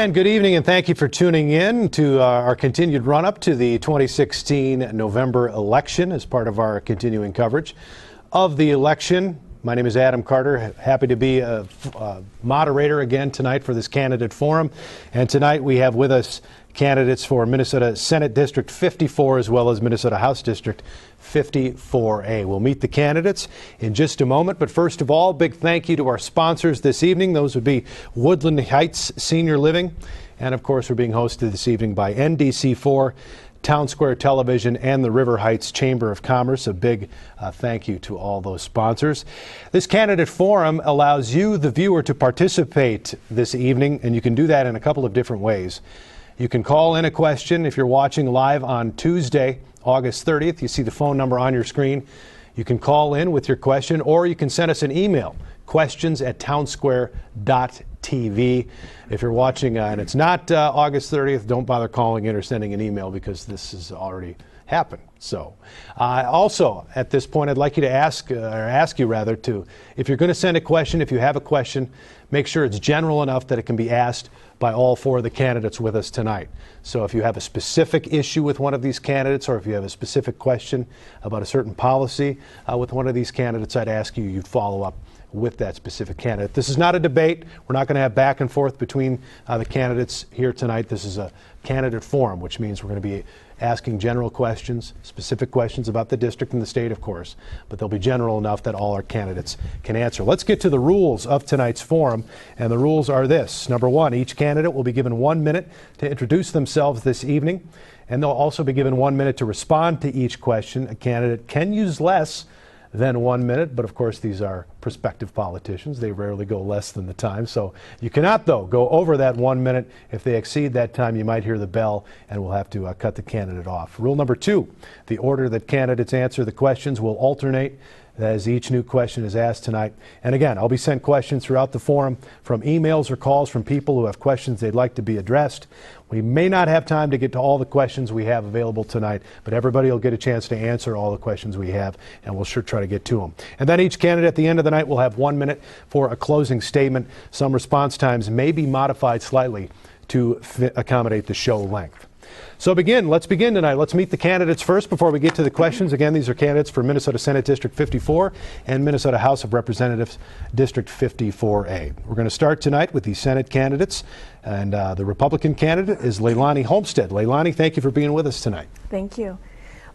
And good evening, and thank you for tuning in to our continued run-up to the 2016 November election as part of our continuing coverage of the election. My name is Adam Carter. Happy to be a moderator again tonight for this candidate forum. And tonight we have with us candidates for Minnesota Senate District 54 as well as Minnesota House District 54A. We'll meet the candidates in just a moment, but first of all, big thank you to our sponsors this evening. Those would be Woodland Heights Senior Living, and of course we're being hosted this evening by NDC4, Town Square Television, and the River Heights Chamber of Commerce. A big thank you to all those sponsors. This candidate forum allows you, the viewer, to participate this evening, and you can do that in a couple of different ways. You can call in a question if you're watching live on Tuesday, August 30th. You see the phone number on your screen. You can call in with your question, or you can send us an email, questions@townsquare.tv. If you're watching and it's not August 30th, don't bother calling in or sending an email because this has already happened. So also at this point, I'd like you to ask you to, if you're going to send a question, if you have a question, make sure it's general enough that it can be asked by all four of the candidates with us tonight. So if you have a specific issue with one of these candidates, or if you have a specific question about a certain policy with one of these candidates, I'd ask you follow up with that specific candidate. This is not a debate. We're not going to have back and forth between the candidates here tonight. This is a candidate forum, which means we're going to be asking general questions, specific questions about the district and the state, of course, but they'll be general enough that all our candidates can answer. Let's get to the rules of tonight's forum, and the rules are this. Number one, each candidate will be given 1 minute to introduce themselves this evening, and they'll also be given 1 minute to respond to each question. A candidate can use less than 1 minute, but of course these are prospective politicians. They rarely go less than the time, so you cannot, though, go over that 1 minute. If they exceed that time, you might hear the bell and we'll have to cut the candidate off. Rule number two, the order that candidates answer the questions will alternate as each new question is asked tonight. And again, I'll be sent questions throughout the forum from emails or calls from people who have questions they'd like to be addressed. We may not have time to get to all the questions we have available tonight, but everybody will get a chance to answer all the questions we have, and we'll sure try to get to them. And then each candidate at the end of the night will have 1 minute for a closing statement. Some response times may be modified slightly to accommodate the show length. So let's begin tonight. Let's meet the candidates first before we get to the questions. Again, these are candidates for Minnesota Senate District 54 and Minnesota House of Representatives District 54A. We're going to start tonight with the Senate candidates, and the Republican candidate is Leilani Homestead. Leilani, thank you for being with us tonight. Thank you.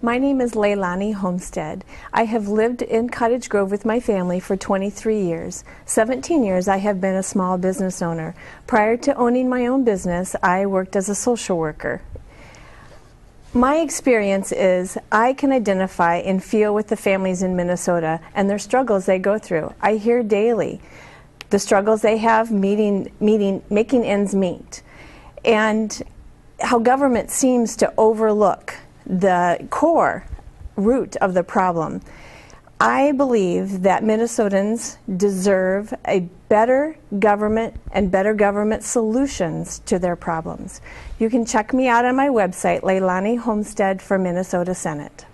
My name is Leilani Homestead. I have lived in Cottage Grove with my family for 23 years. 17 years I have been a small business owner. Prior to owning my own business, I worked as a social worker. My experience is I can identify and feel with the families in Minnesota and their struggles they go through. I hear daily the struggles they have making ends meet, and how government seems to overlook the core root of the problem. I believe that Minnesotans deserve a better government and better government solutions to their problems. You can check me out on my website, Leilani Homestead for Minnesota Senate.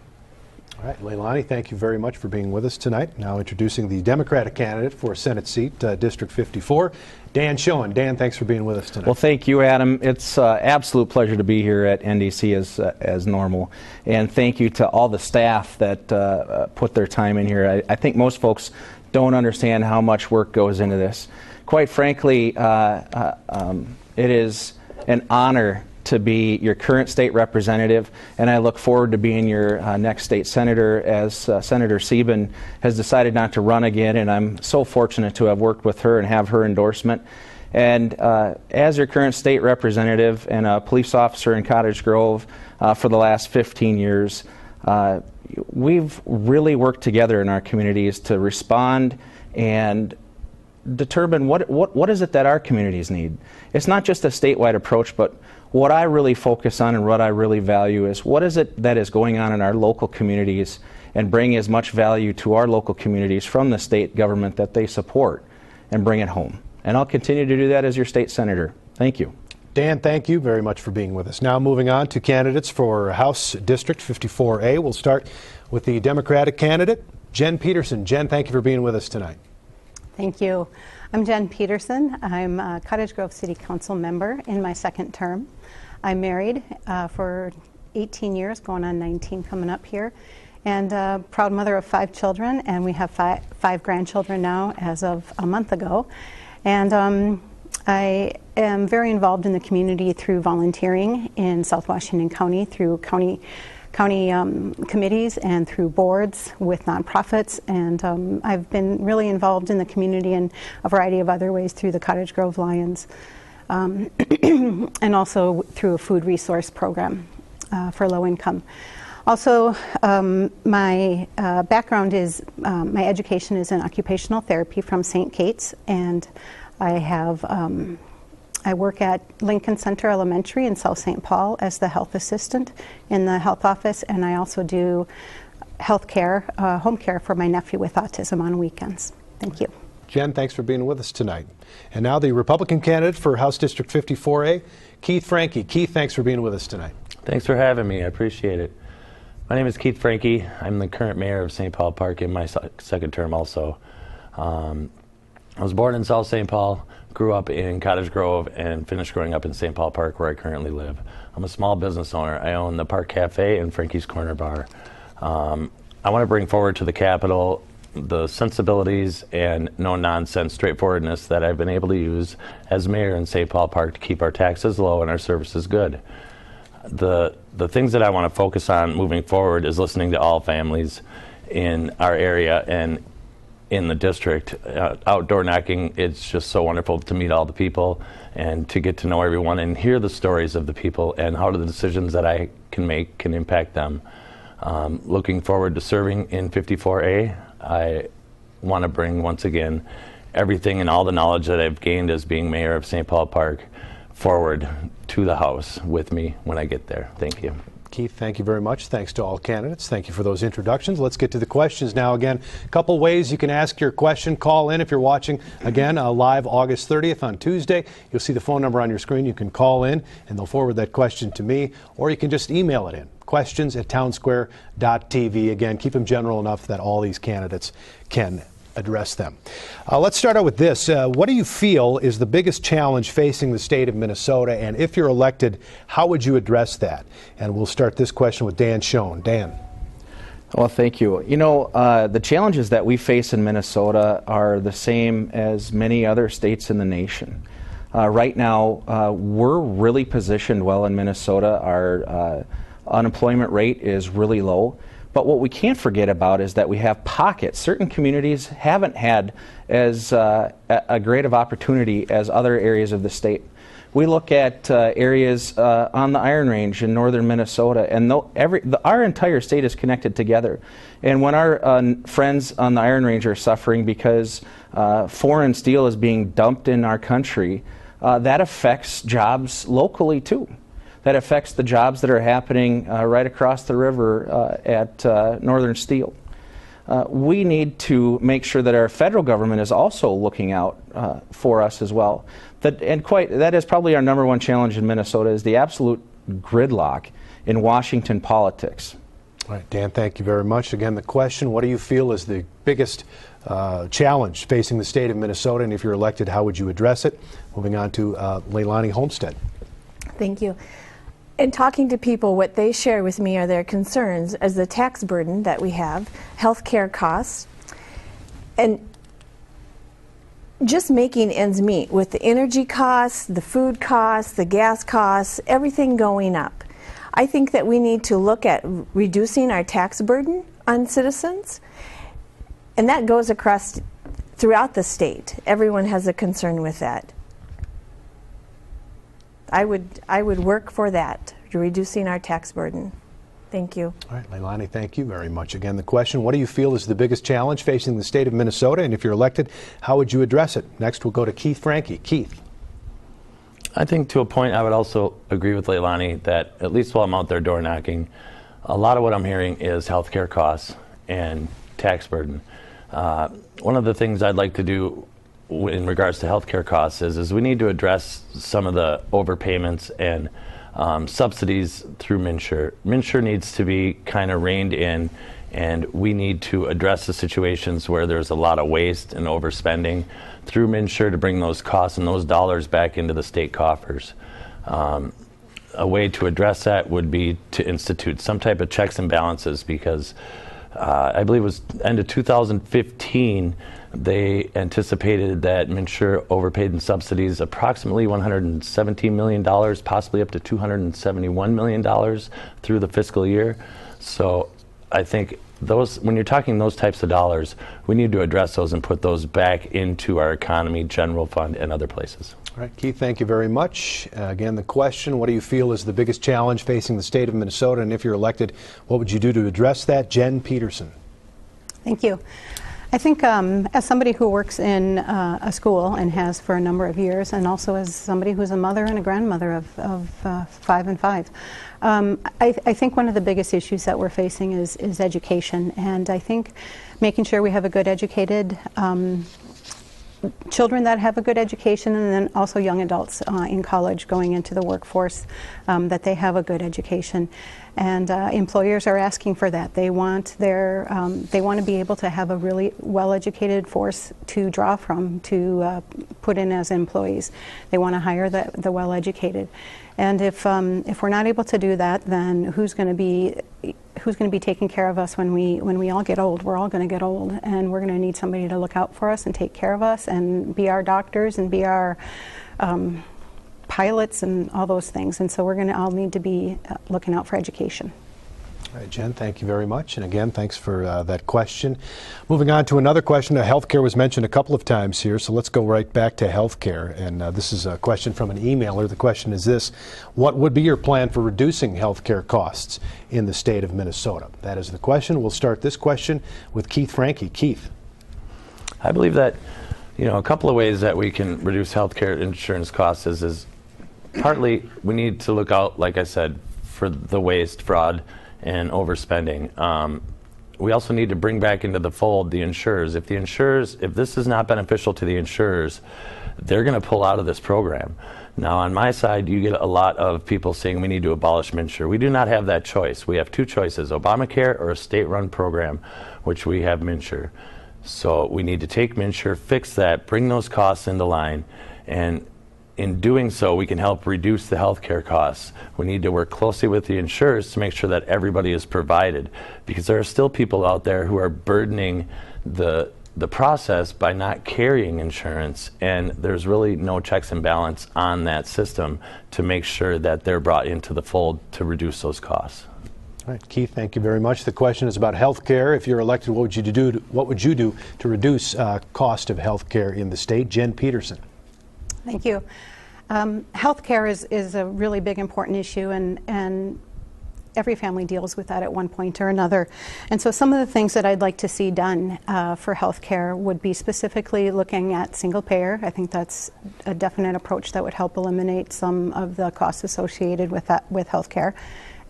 All right, Leilani, thank you very much for being with us tonight. Now introducing the Democratic candidate for Senate seat, District 54, Dan Schoen. Dan, thanks for being with us tonight. Well, thank you, Adam. It's an absolute pleasure to be here at NDC as normal. And thank you to all the staff that put their time in here. I think most folks don't understand how much work goes into this. Quite frankly, it is an honor to be your current state representative, and I look forward to being your next state senator, as Senator Sieben has decided not to run again, and I'm so fortunate to have worked with her and have her endorsement. And as your current state representative and a police officer in Cottage Grove for the last 15 years, We've really worked together in our communities to respond and determine what is it that our communities need. It's not just a statewide approach, but what I really focus on and what I really value is what is it that is going on in our local communities and bring as much value to our local communities from the state government that they support and bring it home. And I'll continue to do that as your state senator. Thank you. Dan, thank you very much for being with us. Now moving on to candidates for House District 54A. We'll start with the Democratic candidate, Jen Peterson. Jen, thank you for being with us tonight. Thank you. I'm Jen Peterson. I'm a Cottage Grove City Council member in my second term. I'm married for 18 years, going on 19 coming up here, and a proud mother of 5 children, and we have five grandchildren now as of a month ago. And I am very involved in the community through volunteering in South Washington County, through county committees and through boards with nonprofits, and I've been really involved in the community in a variety of other ways through the Cottage Grove Lions, and also through a food resource program for low income. Also, my background is, my education is in occupational therapy from St. Kate's, and I work at Lincoln Center Elementary in South St. Paul as the health assistant in the health office, and I also do health care, home care for my nephew with autism on weekends. Thank you. Jen, thanks for being with us tonight. And now the Republican candidate for House District 54A, Keith Franke. Keith, thanks for being with us tonight. Thanks for having me. I appreciate it. My name is Keith Franke. I'm the current mayor of St. Paul Park in my second term also. I was born in South St. Paul, grew up in Cottage Grove, and finished growing up in St. Paul Park where I currently live. I'm a small business owner. I own the Park Cafe and Frankie's Corner Bar. I want to bring forward to the Capitol the sensibilities and no-nonsense straightforwardness that I've been able to use as mayor in St. Paul Park to keep our taxes low and our services good. The things that I want to focus on moving forward is listening to all families in our area and in the district. Outdoor knocking, it's just so wonderful to meet all the people and to get to know everyone and hear the stories of the people and how the decisions that I can make can impact them. Looking forward to serving in 54A. I want to bring, once again, everything and all the knowledge that I've gained as being mayor of St. Paul Park forward to the House with me when I get there. Thank you. Keith, thank you very much. Thanks to all candidates. Thank you for those introductions. Let's get to the questions now. Again, a couple ways you can ask your question. Call in if you're watching, again, live August 30th on Tuesday. You'll see the phone number on your screen. You can call in, and they'll forward that question to me, or you can just email it in, questions@townsquare.tv. Again, keep them general enough that all these candidates can address them. Let's start out with this. What do you feel is the biggest challenge facing the state of Minnesota? And if you're elected, how would you address that? And we'll start this question with Dan Schoen. Dan. Well, thank you. You know, the challenges that we face in Minnesota are the same as many other states in the nation. Right now, we're really positioned well in Minnesota. Our unemployment rate is really low. But what we can't forget about is that we have pockets. Certain communities haven't had as a great of opportunity as other areas of the state. We look at areas on the Iron Range in northern Minnesota, and our entire state is connected together. And when our friends on the Iron Range are suffering because foreign steel is being dumped in our country, that affects jobs locally too. That affects the jobs that are happening right across the river at Northern Steel. We need to make sure that our federal government is also looking out for us as well. That is probably our number one challenge in Minnesota, is the absolute gridlock in Washington politics. All right, Dan, thank you very much. Again, the question, what do you feel is the biggest challenge facing the state of Minnesota? And if you're elected, how would you address it? Moving on to Leilani Homestead. Thank you. In talking to people, what they share with me are their concerns as the tax burden that we have, health care costs, and just making ends meet with the energy costs, the food costs, the gas costs, everything going up. I think that we need to look at reducing our tax burden on citizens, and that goes across throughout the state. Everyone has a concern with that. I would work for that, reducing our tax burden. Thank you. All right, Leilani, thank you very much. Again, the question, what do you feel is the biggest challenge facing the state of Minnesota? And if you're elected, how would you address it? Next, we'll go to Keith Franke. Keith. I think to a point I would also agree with Leilani that at least while I'm out there door knocking, a lot of what I'm hearing is healthcare costs and tax burden. One of the things I'd like to do in regards to healthcare costs is we need to address some of the overpayments and subsidies through MNsure. MNsure needs to be kind of reined in, and we need to address the situations where there's a lot of waste and overspending through MNsure to bring those costs and those dollars back into the state coffers. A way to address that would be to institute some type of checks and balances, because I believe it was end of 2015 they anticipated that MNsure overpaid in subsidies approximately $117 million, possibly up to $271 million through the fiscal year. So I think when you're talking those types of dollars, we need to address those and put those back into our economy, general fund, and other places. All right, Keith, thank you very much. Again, the question, what do you feel is the biggest challenge facing the state of Minnesota? And if you're elected, what would you do to address that? Jen Peterson. Thank you. I think as somebody who works in a school and has for a number of years, and also as somebody who's a mother and a grandmother of 5 and 5, I think one of the biggest issues that we're facing is education. And I think making sure we have a good educated children that have a good education, and then also young adults in college going into the workforce, that they have a good education. And employers are asking for that. They want they want to be able to have a really well-educated force to draw from, to put in as employees. They want to hire the well-educated. And if we're not able to do that, then who's going to be taking care of us when we all get old? We're all going to get old, and we're going to need somebody to look out for us and take care of us and be our doctors and be our pilots and all those things. And so we're going to all need to be looking out for education. All right, Jen, thank you very much. And again, thanks for that question. Moving on to another question. Healthcare was mentioned a couple of times here, so let's go right back to healthcare. And this is a question from an emailer. The question is this: what would be your plan for reducing healthcare costs in the state of Minnesota? That is the question. We'll start this question with Keith Franke. Keith. I believe that, a couple of ways that we can reduce healthcare insurance costs is partly we need to look out, like I said, for the waste, fraud, and overspending. We also need to bring back into the fold the insurers. If this is not beneficial to the insurers, they're going to pull out of this program. Now, on my side, you get a lot of people saying we need to abolish MNsure. We do not have that choice. We have two choices: Obamacare or a state-run program, which we have MNsure. So we need to take MNsure, fix that, bring those costs into line, and in doing so, we can help reduce the healthcare costs. We need to work closely with the insurers to make sure that everybody is provided, because there are still people out there who are burdening the process by not carrying insurance, and there's really no checks and balance on that system to make sure that they're brought into the fold to reduce those costs. All right, Keith, thank you very much. The question is about health care. If you're elected, what would you do to reduce cost of health care in the state? Jen Peterson. Thank you. Healthcare is a really big, important issue, and every family deals with that at one point or another. And so some of the things that I'd like to see done for healthcare would be specifically looking at single payer. I think that's a definite approach that would help eliminate some of the costs associated with healthcare.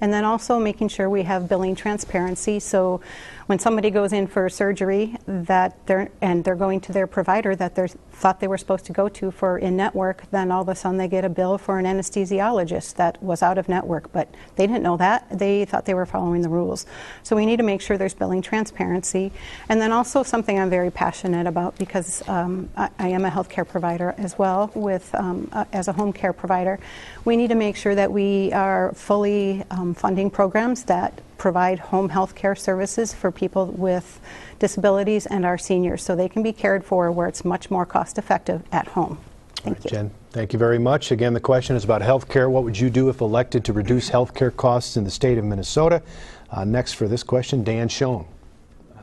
And then also making sure we have billing transparency, so when somebody goes in for surgery that they're going to their provider that they thought they were supposed to go to for in-network, then all of a sudden they get a bill for an anesthesiologist that was out of network, but they didn't know that. They thought they were following the rules. So we need to make sure there's billing transparency. And then also something I'm very passionate about, because I am a healthcare provider as well, as a home care provider. We need to make sure that we are fully funding programs that provide home health care services for people with disabilities and our seniors, so they can be cared for where it's much more cost effective at home. Thank you. Jen, thank you very much. Again, the question is about health care. What would you do if elected to reduce health care costs in the state of Minnesota? Next for this question, Dan Schoen.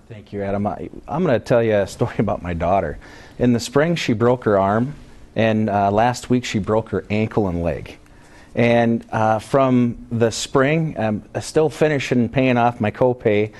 Thank you, Adam. I'm going to tell you a story about my daughter. In the spring, she broke her arm, and last week she broke her ankle and leg. And from the spring, I'm still finishing paying off my copay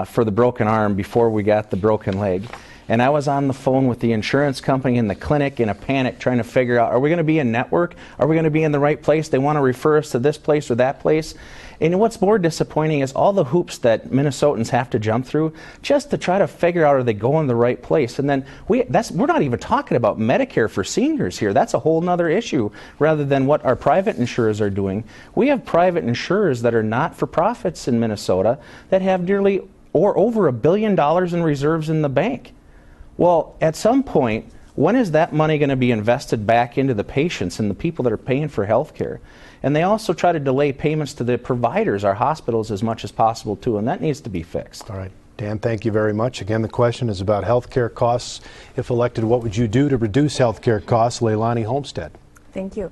for the broken arm before we got the broken leg. And I was on the phone with the insurance company and the clinic in a panic trying to figure out, are we going to be in network? Are we going to be in the right place? They want to refer us to this place or that place. And what's more disappointing is all the hoops that Minnesotans have to jump through just to try to figure out, are they going the right place? And then we're not even talking about Medicare for seniors here. That's a whole other issue rather than what our private insurers are doing. We have private insurers that are not-for-profits in Minnesota that have nearly or over $1 billion in reserves in the bank. Well, at some point, when is that money going to be invested back into the patients and the people that are paying for health care? And they also try to delay payments to the providers, our hospitals, as much as possible, too, and that needs to be fixed. All right. Dan, thank you very much. Again, the question is about health care costs. If elected, what would you do to reduce health care costs? Leilani Homestead. Thank you.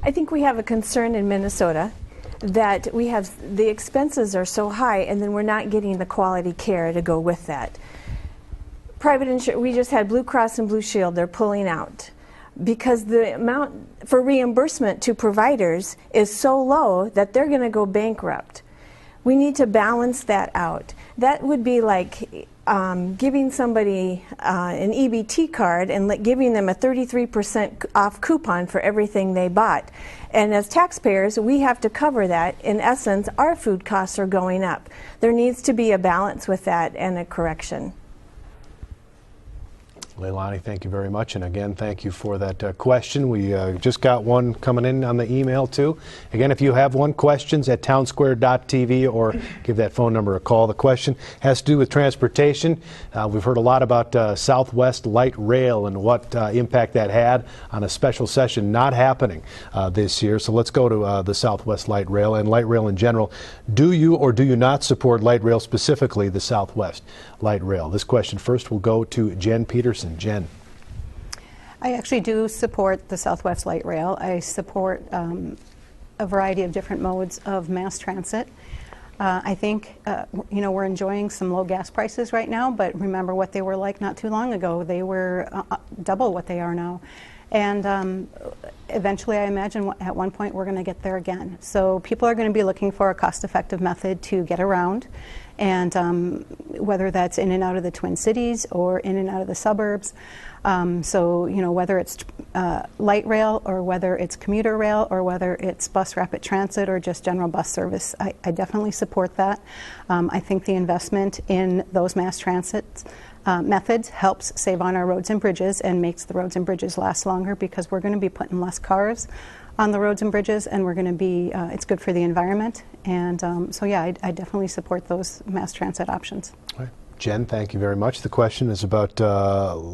I think we have a concern in Minnesota that the expenses are so high, and then we're not getting the quality care to go with that. Private insurance, we just had Blue Cross and Blue Shield, they're pulling out because the amount for reimbursement to providers is so low that they're going to go bankrupt. We need to balance that out. That would be like giving somebody an EBT card and giving them a 33% off coupon for everything they bought. And as taxpayers, we have to cover that. In essence, our food costs are going up. There needs to be a balance with that and a correction. Leilani, thank you very much. And again, thank you for that question. We just got one coming in on the email, too. Again, if you have one, questions at townsquare.tv or give that phone number a call. The question has to do with transportation. We've heard a lot about Southwest Light Rail and what impact that had on a special session not happening this year. So let's go to the Southwest Light Rail and Light Rail in general. Do you or do you not support Light Rail, specifically the Southwest Light Rail? This question first will go to Jen Peterson. Jen. I actually do support the Southwest Light Rail. I support a variety of different modes of mass transit. I think, we're enjoying some low gas prices right now, but remember what they were like not too long ago. They were double what they are now. And eventually, I imagine at one point we're going to get there again. So people are going to be looking for a cost-effective method to get around. And whether that's in and out of the Twin Cities or in and out of the suburbs. Whether it's light rail or whether it's commuter rail or whether it's bus rapid transit or just general bus service, I definitely support that. I think the investment in those mass transit methods helps save on our roads and bridges and makes the roads and bridges last longer because we're going to be putting less cars on the roads and bridges, and we're going to be, it's good for the environment. And I definitely support those mass transit options. All right. Jen, thank you very much. The question is about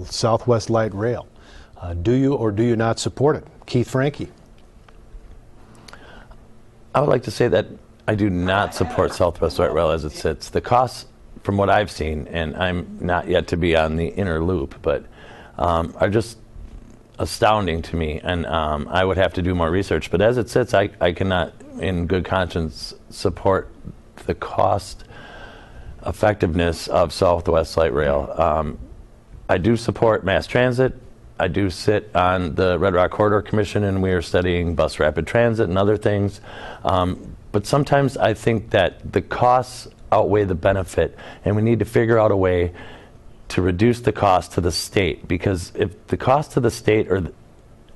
Southwest Light Rail. Do you or do you not support it? Keith Franke. I would like to say that I do not support Southwest Light Rail as it sits. The costs, from what I've seen, and I'm not yet to be on the inner loop, but are just astounding to me, and I would have to do more research. But as it sits, I cannot, in good conscience, support the cost effectiveness of Southwest Light Rail. I do support mass transit. I do sit on the Red Rock Corridor Commission, and we are studying bus rapid transit and other things. But sometimes I think that the costs outweigh the benefit, and we need to figure out a way to reduce the cost to the state, because if the cost to the state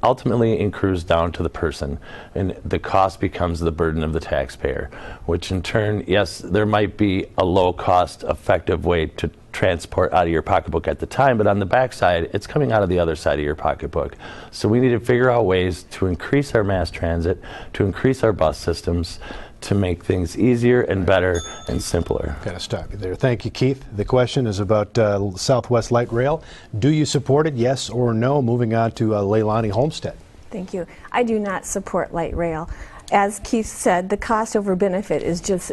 ultimately accrues down to the person, and the cost becomes the burden of the taxpayer, which in turn, yes, there might be a low cost effective way to transport out of your pocketbook at the time, but on the backside, it's coming out of the other side of your pocketbook. So we need to figure out ways to increase our mass transit, to increase our bus systems, to make things easier and better and simpler. Got to stop you there. Thank you, Keith. The question is about Southwest Light Rail. Do you support it, yes or no? Moving on to Leilani Homestead. Thank you. I do not support light rail. As Keith said, the cost over benefit is just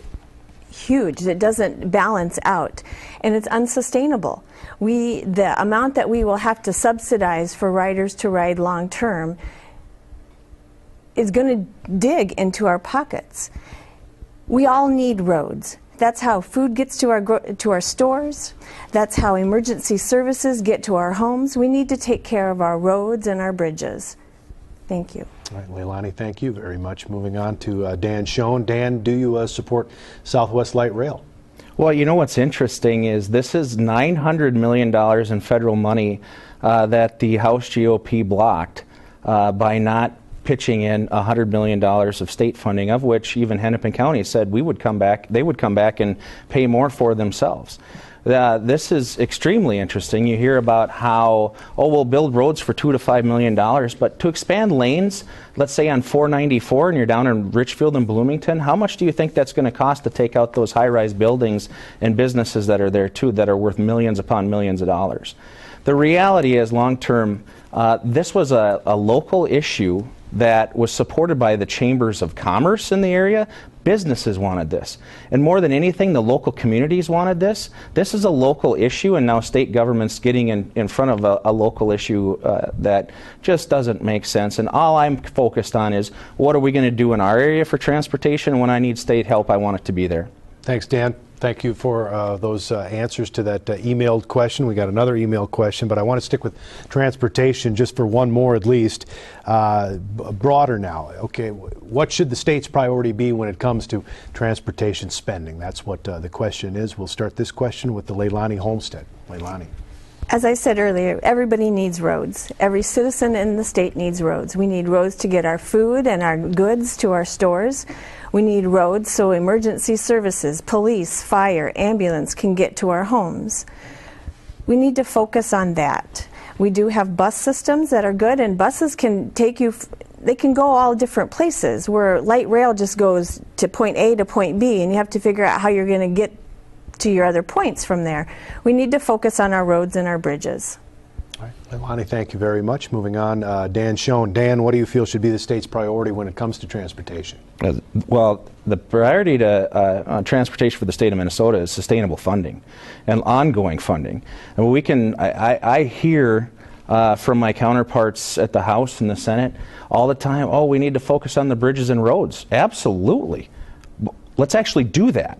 huge. It doesn't balance out, and it's unsustainable. The amount that we will have to subsidize for riders to ride long term is going to dig into our pockets. We all need roads. That's how food gets to our stores. That's how emergency services get to our homes. We need to take care of our roads and our bridges. Thank you. All right, Leilani, thank you very much. Moving on to Dan Schoen. Dan, do you support Southwest Light Rail? Well, you know what's interesting is this is $900 million in federal money that the House GOP blocked by not pitching in $100 million of state funding, of which even Hennepin County said they would come back and pay more for themselves. This is extremely interesting. You hear about how, we'll build roads for $2 to $5 million, but to expand lanes, let's say on 494 and you're down in Richfield and Bloomington, how much do you think that's going to cost to take out those high-rise buildings and businesses that are there too that are worth millions upon millions of dollars? The reality is, long-term, this was a local issue that was supported by the chambers of commerce in the area. Businesses wanted this. And more than anything, the local communities wanted this. This is a local issue, and now state government's getting in front of a local issue that just doesn't make sense. And all I'm focused on is, what are we going to do in our area for transportation? When I need state help, I want it to be there. Thanks, Dan. Thank you for those answers to that emailed question. We got another emailed question, but I want to stick with transportation just for one more at least. Broader now. Okay, what should the state's priority be when it comes to transportation spending? That's what the question is. We'll start this question with the Leilani Homestead. Leilani. As I said earlier, everybody needs roads. Every citizen in the state needs roads. We need roads to get our food and our goods to our stores. We need roads so emergency services, police, fire, ambulance can get to our homes. We need to focus on that. We do have bus systems that are good, and buses can take you, they can go all different places, where light rail just goes to point A to point B, and you have to figure out how you're going to get to your other points from there. We need to focus on our roads and our bridges. All right, Leilani, thank you very much. Moving on, Dan Schoen. Dan, what do you feel should be the state's priority when it comes to transportation? Well, the priority to transportation for the state of Minnesota is sustainable funding and ongoing funding. And we can, I hear from my counterparts at the House and the Senate all the time, we need to focus on the bridges and roads. Absolutely. Let's actually do that.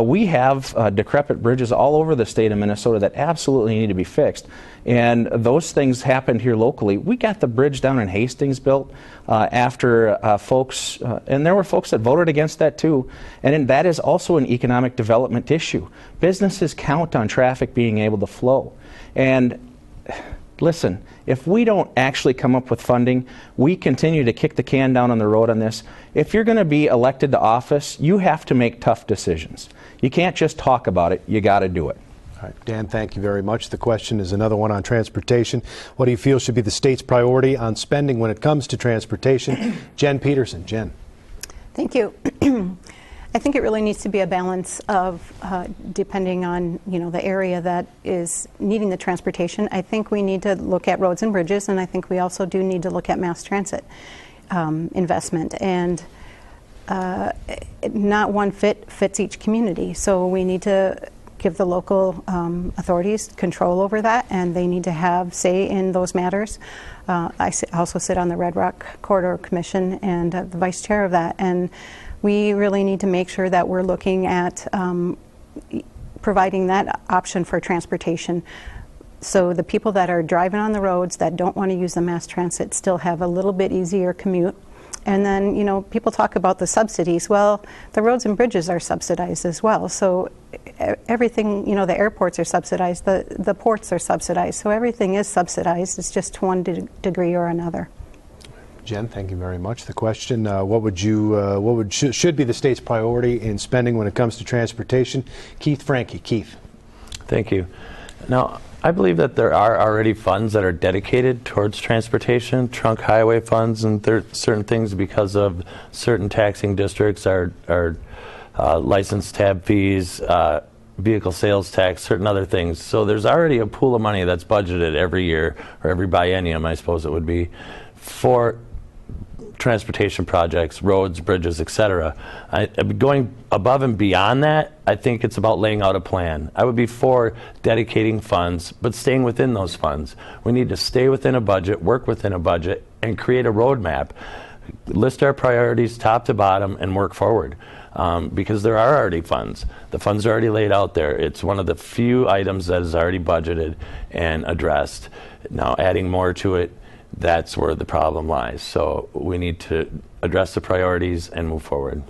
We have decrepit bridges all over the state of Minnesota that absolutely need to be fixed. And those things happened here locally. We got the bridge down in Hastings built after folks, and there were folks that voted against that too. And that is also an economic development issue. Businesses count on traffic being able to flow. And listen, if we don't actually come up with funding, we continue to kick the can down on the road on this. If you're going to be elected to office, you have to make tough decisions. You can't just talk about it, you got to do it. All right, Dan, thank you very much. The question is another one on transportation. What do you feel should be the state's priority on spending when it comes to transportation? Jen Peterson. Jen. Thank you. I think it really needs to be a balance of, depending on the area that is needing the transportation. I think we need to look at roads and bridges, and I think we also do need to look at mass transit investment. And not one fits each community, so we need to give the local authorities control over that, and they need to have say in those matters. I also sit on the Red Rock Corridor Commission and the vice chair of that, and we really need to make sure that we're looking at providing that option for transportation, so the people that are driving on the roads that don't want to use the mass transit still have a little bit easier commute. And then, people talk about the subsidies. Well, the roads and bridges are subsidized as well. So everything, the airports are subsidized, the ports are subsidized. So everything is subsidized. It's just to one degree or another. Jen, thank you very much. The question, should be the state's priority in spending when it comes to transportation? Keith Franke. Keith. Thank you. Now, I believe that there are already funds that are dedicated towards transportation, trunk highway funds, and certain things because of certain taxing districts are license tab fees, vehicle sales tax, certain other things. So there's already a pool of money that's budgeted every year, or every biennium, I suppose it would be, for transportation projects, roads, bridges, etc. Going above and beyond that, I think it's about laying out a plan. I would be for dedicating funds, but staying within those funds. We need to stay within a budget, work within a budget, and create a roadmap. List our priorities top to bottom and work forward. Because there are already funds. The funds are already laid out there. It's one of the few items that is already budgeted and addressed. Now, adding more to it that's where the problem lies. So we need to address the priorities and move forward.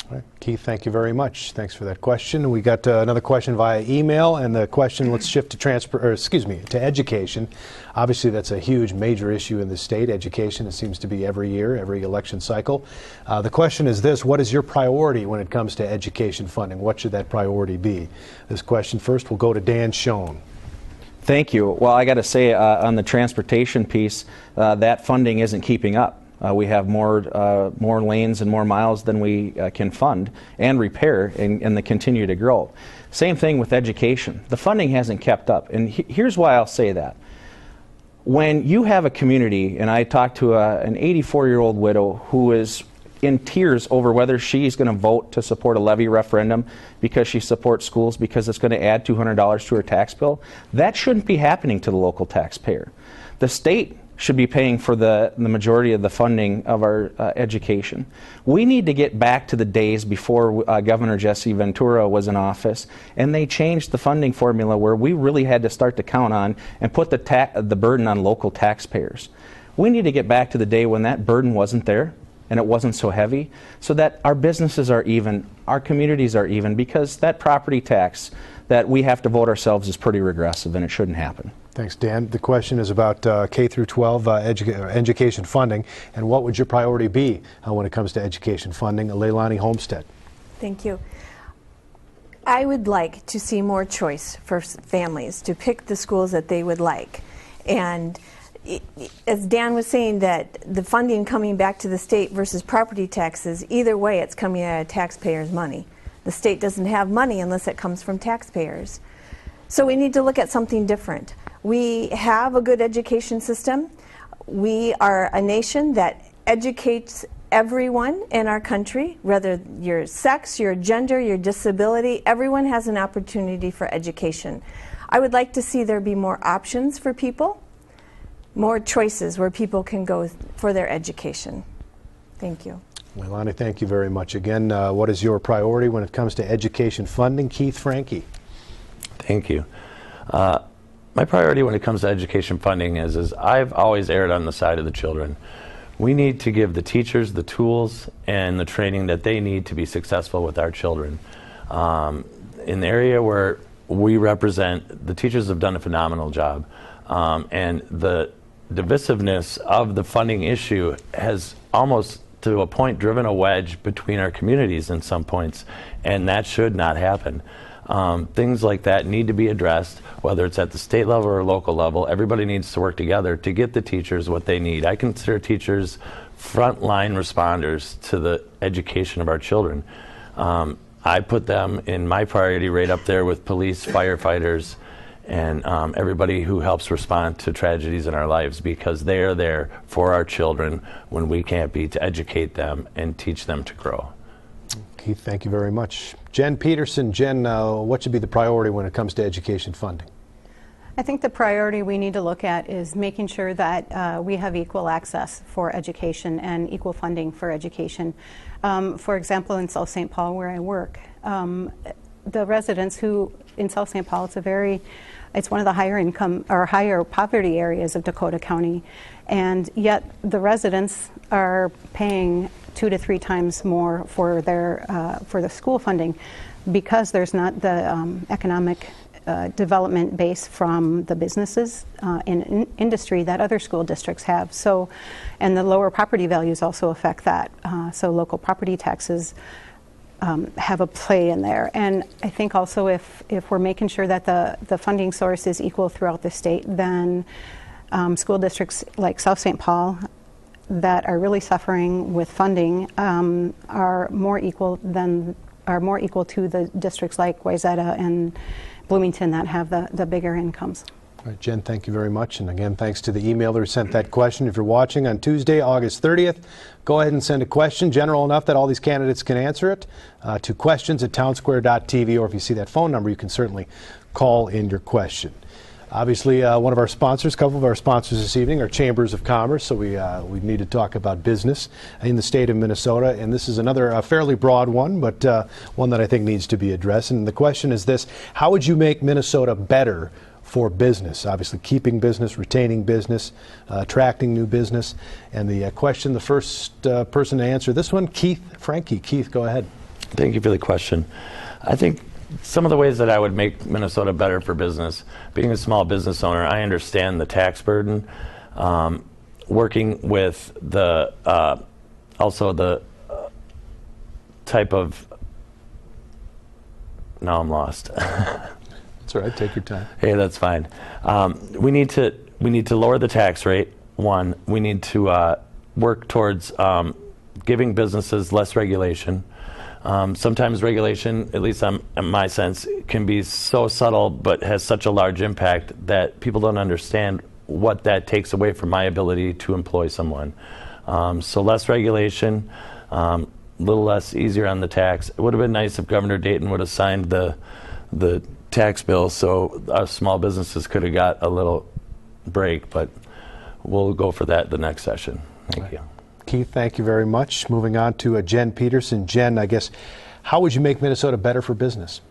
All right. Keith, thank you very much. Thanks for that question. We got another question via email, and the question, let's shift to education. Obviously, that's a huge, major issue in the state. Education, it seems to be every year, every election cycle. The question is this: what is your priority when it comes to education funding? What should that priority be? This question first will go to Dan Schoen. Thank you. Well, I got to say, on the transportation piece, that funding isn't keeping up. We have more lanes and more miles than we can fund and repair, and they continue to grow. Same thing with education. The funding hasn't kept up, and here's why I'll say that. When you have a community, and I talked to an 84-year-old widow who is in tears over whether she's going to vote to support a levy referendum because she supports schools because it's going to add $200 to her tax bill, that shouldn't be happening to the local taxpayer. The state should be paying for the majority of the funding of our education. We need to get back to the days before Governor Jesse Ventura was in office, and they changed the funding formula where we really had to start to count on and put the burden on local taxpayers. We need to get back to the day when that burden wasn't there and it wasn't so heavy, so that our businesses are even, our communities are even, because that property tax that we have to vote ourselves is pretty regressive, and it shouldn't happen. Thanks, Dan. The question is about K through 12 education funding, and what would your priority be when it comes to education funding? Leilani Homestead. Thank you. I would like to see more choice for families to pick the schools that they would like. And as Dan was saying, that the funding coming back to the state versus property taxes, either way it's coming out of taxpayers' money. The state doesn't have money unless it comes from taxpayers. So we need to look at something different. We have a good education system. We are a nation that educates everyone in our country, whether your sex, your gender, your disability, everyone has an opportunity for education. I would like to see there be more options for people, more choices where people can go for their education. Thank you. Leilani, thank you very much. Again, what is your priority when it comes to education funding? Keith Franke. Thank you. My priority when it comes to education funding is I've always erred on the side of the children. We need to give the teachers the tools and the training that they need to be successful with our children. In the area where we represent, the teachers have done a phenomenal job. And the divisiveness of the funding issue has almost to a point driven a wedge between our communities in some points, and that should not happen. Things like that need to be addressed, whether it's at the state level or local level. Everybody needs to work together to get the teachers what they need. I consider teachers frontline responders to the education of our children. I put them in my priority right up there with police, firefighters, and everybody who helps respond to tragedies in our lives, because they are there for our children when we can't be, to educate them and teach them to grow. Keith, thank you very much. Jen Peterson. Jen, what should be the priority when it comes to education funding? I think the priority we need to look at is making sure that we have equal access for education and equal funding for education. For example, in South St. Paul, where I work, the residents who in South St. Paul, it's one of the higher income or higher poverty areas of Dakota County, and yet the residents are paying 2 to 3 times more for the school funding, because there's not the economic development base from the businesses in industry that other school districts have. So, and the lower property values also affect that. So local property taxes have a play in there. And I think also if we're making sure that the funding source is equal throughout the state, then school districts like South St. Paul that are really suffering with funding are more equal to the districts like Wayzata and Bloomington that have the bigger incomes. All right, Jen, thank you very much. And again, thanks to the emailer who sent that question. If you're watching on Tuesday, August 30th, go ahead and send a question, general enough that all these candidates can answer it, to questions@townsquare.tv, or if you see that phone number, you can certainly call in your question. Obviously, one of our sponsors, a couple of our sponsors this evening are Chambers of Commerce, so we need to talk about business in the state of Minnesota, and this is another fairly broad one, but one that I think needs to be addressed. And the question is this: how would you make Minnesota better for business. Obviously, keeping business, retaining business, attracting new business. And the question, the first person to answer this one, Keith Franke. Keith, go ahead. Thank you for the question. I think some of the ways that I would make Minnesota better for business, being a small business owner, I understand the tax burden. Working with the also the type of, now I'm lost. That's all right. Take your time. Hey, that's fine. We need to lower the tax rate. One, we need to work towards giving businesses less regulation. Sometimes regulation, at least in my sense, can be so subtle but has such a large impact that people don't understand what that takes away from my ability to employ someone. So less regulation, a little less easier on the tax. It would have been nice if Governor Dayton would have signed the tax bill so our small businesses could have got a little break, but we'll go for that the next session. Thank you. Keith, thank you very much. Moving on to Jen Peterson. Jen, I guess, how would you make Minnesota better for business?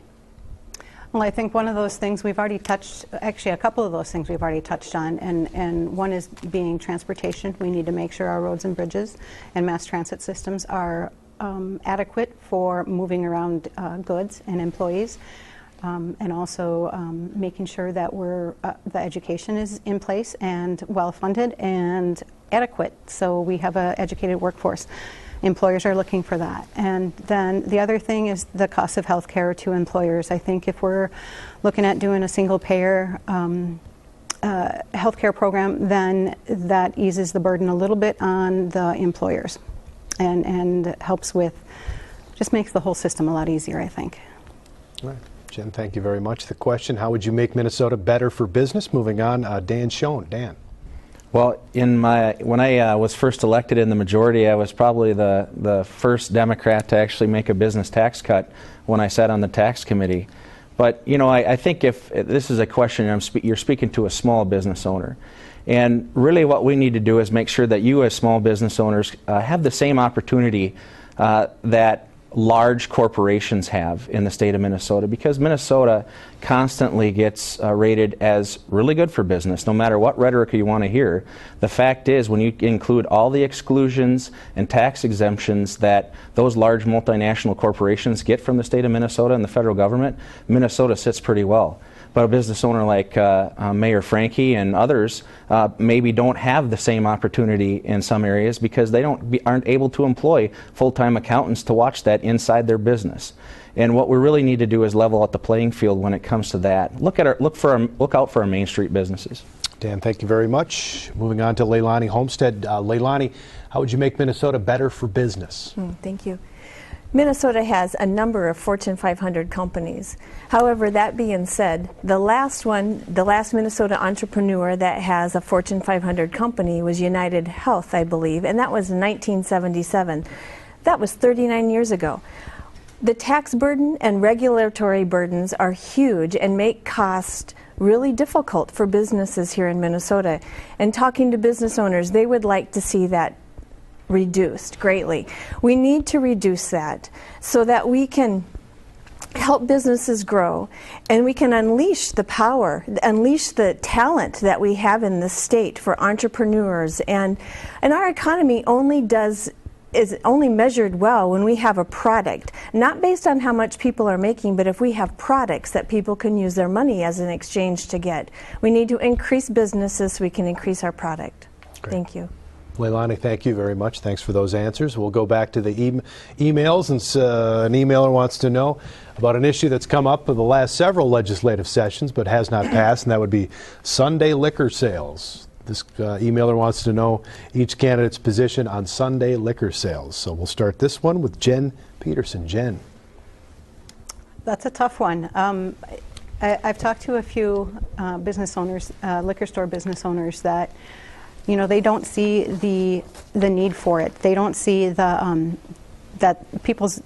Well, I think one of those things we've already touched, actually a couple of those things we've already touched on, and one is being transportation. We need to make sure our roads and bridges and mass transit systems are adequate for moving around goods and employees, and also making sure that the education is in place and well-funded and adequate, so we have an educated workforce. Employers are looking for that. And then the other thing is the cost of health care to employers. I think if we're looking at doing a single payer health care program, then that eases the burden a little bit on the employers and helps with, just makes the whole system a lot easier, I think. All right. Jen, thank you very much. The question, how would you make Minnesota better for business? Moving on, Dan Schoen. Dan. Well, when I was first elected in the majority, I was probably the first Democrat to actually make a business tax cut when I sat on the tax committee. But you know, I think if this is a question, you're speaking to a small business owner, and really what we need to do is make sure that you as small business owners have the same opportunity that large corporations have in the state of Minnesota, because Minnesota constantly gets rated as really good for business, no matter what rhetoric you want to hear. The fact is, when you include all the exclusions and tax exemptions that those large multinational corporations get from the state of Minnesota and the federal government, Minnesota sits pretty well. But a business owner like Mayor Franke and others maybe don't have the same opportunity in some areas because they aren't able to employ full-time accountants to watch that inside their business. And what we really need to do is level out the playing field when it comes to that. Look out for our Main Street businesses. Dan, thank you very much. Moving on to Leilani Homestead. Leilani, how would you make Minnesota better for business? Thank you. Minnesota has a number of Fortune 500 companies. However, that being said, the last Minnesota entrepreneur that has a Fortune 500 company was United Health, I believe, and that was in 1977. That was 39 years ago. The tax burden and regulatory burdens are huge and make cost really difficult for businesses here in Minnesota. And talking to business owners, they would like to see that reduced greatly. We need to reduce that so that we can help businesses grow and we can unleash the power, unleash the talent that we have in the state for entrepreneurs. And our economy is only measured well when we have a product, not based on how much people are making, but if we have products that people can use their money as an exchange to get. We need to increase businesses so we can increase our product. Great. Thank you. Leilani, thank you very much. Thanks for those answers. We'll go back to the emails, and an emailer wants to know about an issue that's come up in the last several legislative sessions but has not passed, and that would be Sunday liquor sales. This emailer wants to know each candidate's position on Sunday liquor sales. So we'll start this one with Jen Peterson. Jen. That's a tough one. I've talked to a few business owners, liquor store business owners, that they don't see the need for it. They don't see that people's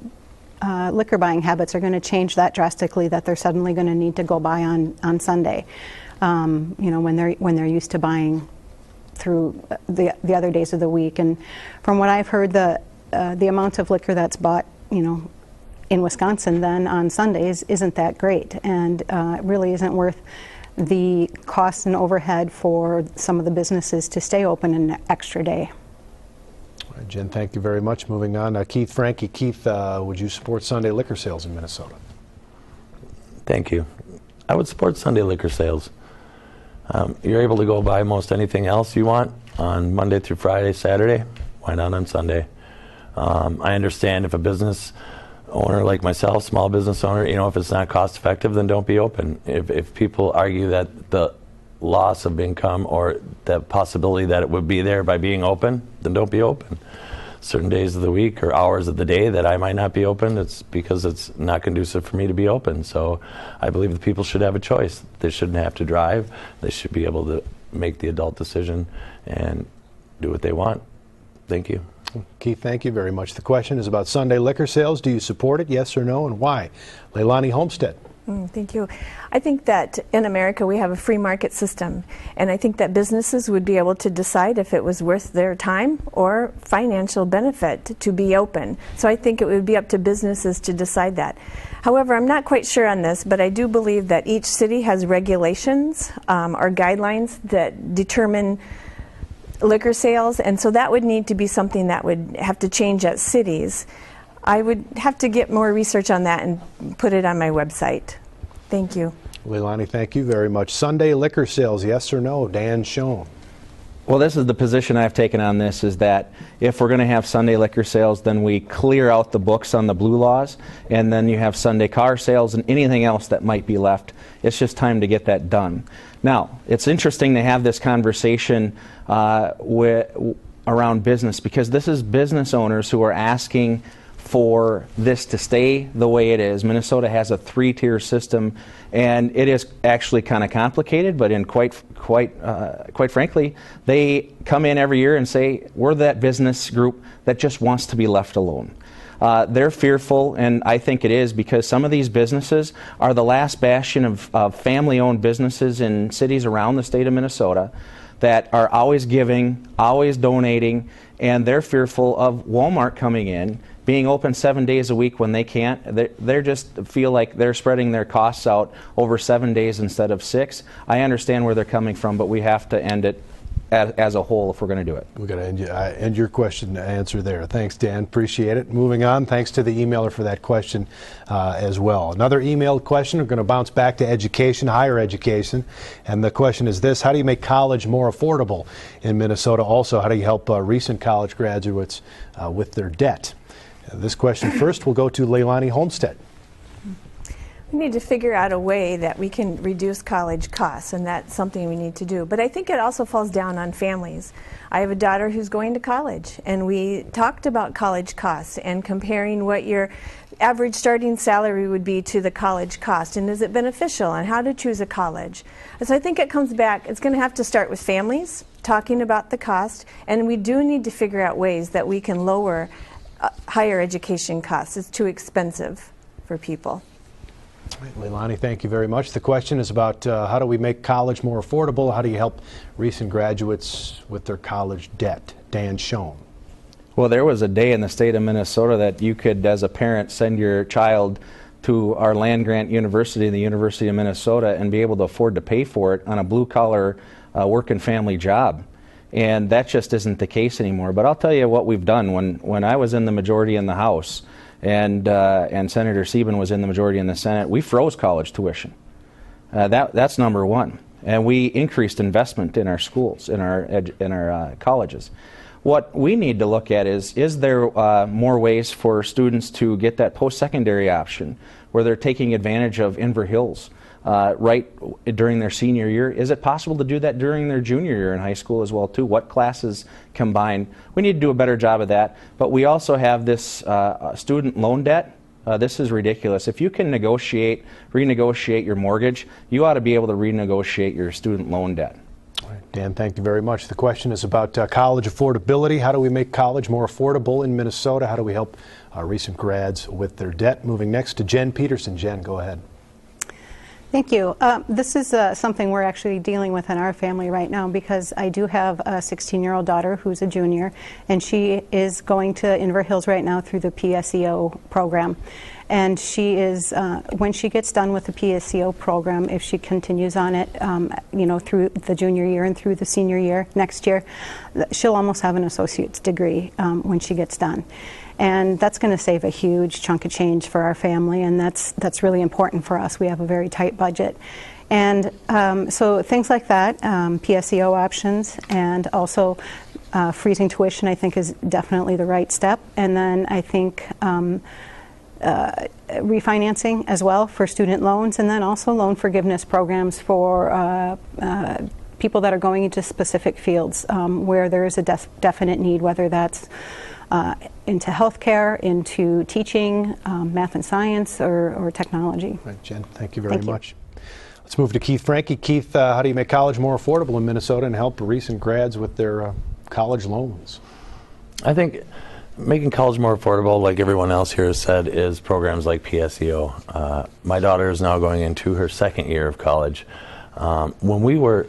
liquor buying habits are going to change that drastically, that they're suddenly going to need to go buy on Sunday. When they're used to buying through the other days of the week. And from what I've heard, the amount of liquor that's bought, in Wisconsin then on Sundays isn't that great, and it really isn't worth the cost and overhead for some of the businesses to stay open an extra day. All right, Jen, thank you very much. Moving on, Keith Franke. Keith, would you support Sunday liquor sales in Minnesota? Thank you. I would support Sunday liquor sales. You're able to go buy most anything else you want on Monday through Friday, Saturday. Why not on Sunday? I understand if a business owner like myself, small business owner, if it's not cost effective, then don't be open. If people argue that the loss of income or the possibility that it would be there by being open, then don't be open. Certain days of the week or hours of the day that I might not be open, it's because it's not conducive for me to be open. So I believe that people should have a choice. They shouldn't have to drive. They should be able to make the adult decision and do what they want. Thank you. Keith, thank you very much. The question is about Sunday liquor sales. Do you support it, yes or no, and why? Leilani Homestead. Thank you. I think that in America we have a free market system, and I think that businesses would be able to decide if it was worth their time or financial benefit to be open. So I think it would be up to businesses to decide that. However, I'm not quite sure on this, but I do believe that each city has regulations or guidelines that determine liquor sales, and so that would need to be something that would have to change at cities. I would have to get more research on that and put it on my website. Thank you. Leilani, thank you very much. Sunday liquor sales, yes or no? Dan Schoen. Well, this is the position I've taken on this, is that if we're going to have Sunday liquor sales, then we clear out the books on the blue laws, and then you have Sunday car sales and anything else that might be left. It's just time to get that done. Now, it's interesting to have this conversation around business, because this is business owners who are asking for this to stay the way it is. Minnesota has a 3-tier system, and it is actually kind of complicated, but in quite frankly, they come in every year and say, we're that business group that just wants to be left alone. They're fearful, and I think it is, because some of these businesses are the last bastion of family-owned businesses in cities around the state of Minnesota that are always giving, always donating, and they're fearful of Walmart coming in, being open 7 days a week when they can't. They just feel like they're spreading their costs out over 7 days instead of 6. I understand where they're coming from, but we have to end it as a whole if we're going to do it. We're going to end your question answer there. Thanks, Dan. Appreciate it. Moving on, thanks to the emailer for that question as well. Another emailed question. We're going to bounce back to education, higher education. And the question is this: how do you make college more affordable in Minnesota? Also, how do you help recent college graduates with their debt? This question first will go to Leilani Homestead. We need to figure out a way that we can reduce college costs, and that's something we need to do. But I think it also falls down on families. I have a daughter who's going to college, and we talked about college costs and comparing what your average starting salary would be to the college cost, and is it beneficial, and how to choose a college. And so I think it comes back, it's going to have to start with families talking about the cost, and we do need to figure out ways that we can lower higher education costs. It's too expensive for people. Leilani, thank you very much. The question is about how do we make college more affordable? How do you help recent graduates with their college debt? Dan Schoen. Well, there was a day in the state of Minnesota that you could, as a parent, send your child to our land-grant university, the University of Minnesota, and be able to afford to pay for it on a blue-collar work and family job. And that just isn't the case anymore. But I'll tell you what we've done. When I was in the majority in the House, and Senator Sieben was in the majority in the Senate, we froze college tuition. That's number one. And we increased investment in our schools, in our colleges. What we need to look at is there more ways for students to get that post-secondary option where they're taking advantage of Inver Hills right during their senior year? Is it possible to do that during their junior year in high school as well too? What classes combine? We need to do a better job of that. But we also have this student loan debt. This is ridiculous. If you can renegotiate your mortgage, you ought to be able to renegotiate your student loan debt. All right, Dan, thank you very much. The question is about college affordability. How do we make college more affordable in Minnesota? How do we help recent grads with their debt? Moving next to Jen Peterson. Jen, go ahead. Thank you. This is something we're actually dealing with in our family right now, because I do have a 16-year-old daughter who's a junior, and she is going to Inver Hills right now through the PSEO program. And she is, when she gets done with the PSEO program, if she continues on it, through the junior year and through the senior year next year, she'll almost have an associate's degree when she gets done. And that's going to save a huge chunk of change for our family, and that's really important for us. We have a very tight budget. And so things like that, PSEO options, and also freezing tuition, I think, is definitely the right step. And then I think refinancing as well for student loans, and then also loan forgiveness programs for people that are going into specific fields where there is a definite need, whether that's into healthcare, into teaching, math and science, or technology. Right, Jen, thank you very much. Let's move to Keith Franke. Keith, how do you make college more affordable in Minnesota and help recent grads with their college loans? I think making college more affordable, like everyone else here has said, is programs like PSEO. My daughter is now going into her second year of college. When we were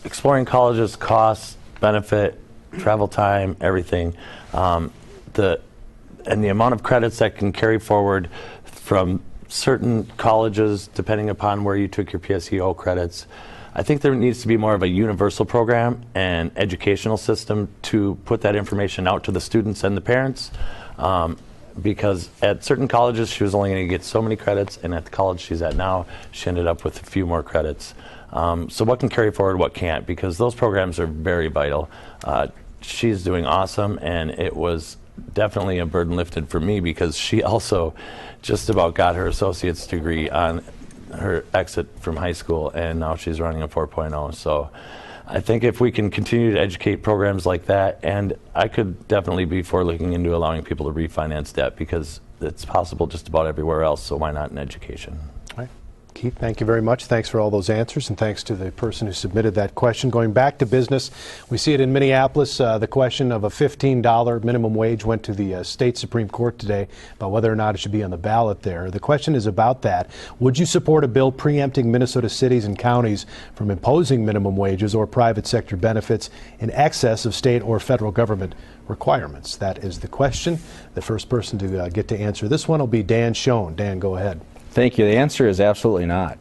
exploring college's costs, benefit, travel time, everything, the amount of credits that can carry forward from certain colleges, depending upon where you took your PSEO credits, I think there needs to be more of a universal program and educational system to put that information out to the students and the parents, because at certain colleges she was only going to get so many credits, and at the college she's at now she ended up with a few more credits. So what can carry forward, what can't, because those programs are very vital. She's doing awesome, and it was definitely a burden lifted for me, because she also just about got her associate's degree on her exit from high school, and now she's running a 4.0. So I think if we can continue to educate programs like that, and I could definitely be for looking into allowing people to refinance debt, because it's possible just about everywhere else, so why not in education? All right. Keith, thank you very much. Thanks for all those answers, and thanks to the person who submitted that question. Going back to business, we see it in Minneapolis. The question of a $15 minimum wage went to the state Supreme Court today about whether or not it should be on the ballot there. The question is about that. Would you support a bill preempting Minnesota cities and counties from imposing minimum wages or private sector benefits in excess of state or federal government requirements? That is the question. The first person to get to answer this one will be Dan Schoen. Dan, go ahead. Thank you. The answer is absolutely not.